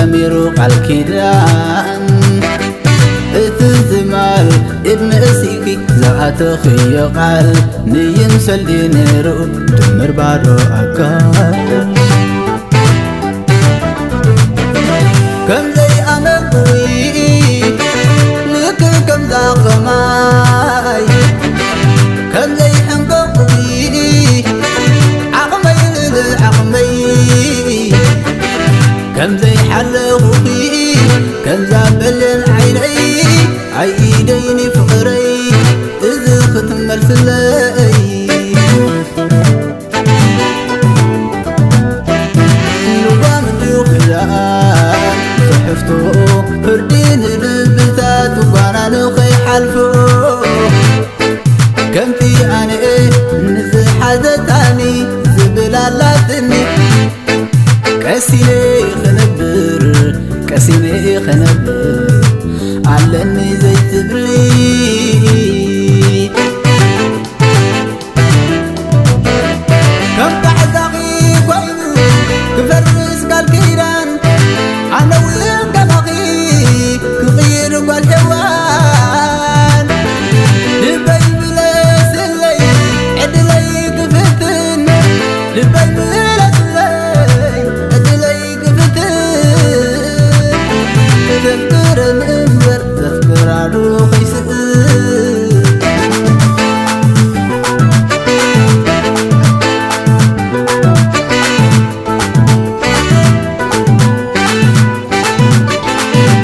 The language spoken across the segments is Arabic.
جميرو قال كيدان اتزمال ابن اسيكي زعاتو خيو قال نيم سلدي نيرو دمر بارو أكال كم زي أنا قوي لك كم ذا غماي كم زي أنك قوي عقمي للعقمي كم زي حلوقي كم ذا بلن عيني عيديني فقري إذا ختم الفلاي نظام اليوخلان صحفتو هردين البثات وقانا نخي حلفو كم في أنا نزل حدثاني زبلالاتني كاسيني خنبر كاسيني خنبر علني زي تبريد كم تحزقي وينو كفرس قالكيران أنا وين قلقي كغير والحوان لبي بلا سلي عدلي كفتن لبي بلا سلي عدلي كفتن تذكر الانبر تذكر عروقي سئل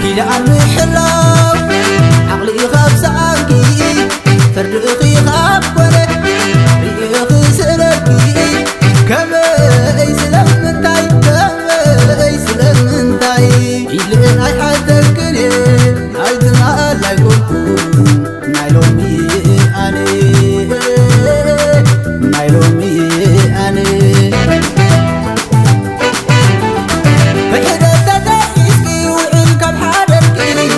كيلا عني حلاب عقلي غاب ساقي فرقي غاب ولا ريقي سلكي كما يسلم من تاي كما يسلم من تاي إلين أي حد كني عيد ما لا يقولكم نايلومي أني نايلومي أني فحدة تدايسكي وإنك بحادكي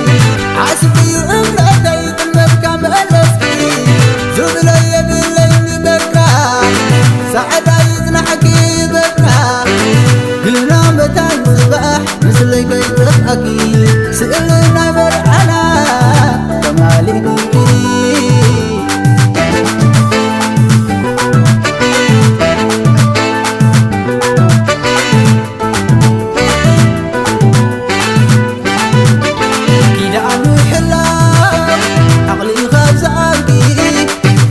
عاسبي وإملاتي تمك مألسكي زبلي بالليل بكا سعدا يزنحكي بكا قلنا متى نصبح مثل كي تضحكي سئلنا مرحنا كمالي قلبي كيدا عنو حلاب عقلي غاب ساقي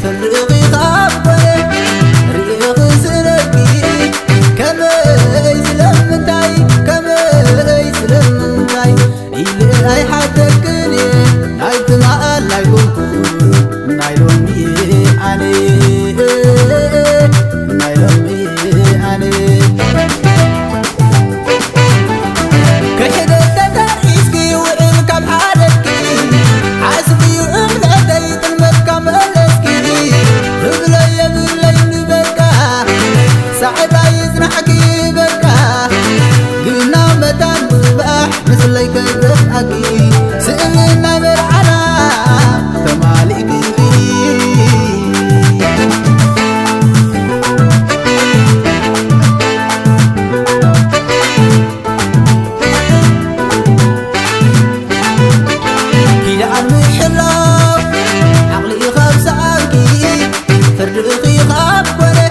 فرقي غاب ولي ريقي سرقي كما يسلم متاي كما يسلم متاي إلي أي حدكني عيد ما لا يقولكم نايلومي أني نايلومي أني كحدة تدريسكي وإنك بحالكي عاسبي وإملاتي تلمك مألسكي بلي بلي بكا سعدا يزنحكي بكا قلنا متى نصبح مثل كي تضحكي سئلنا مرحنا كمالي قلبي كيدا عني حلاب عقلي غاب ساقي فرقي غاب ولا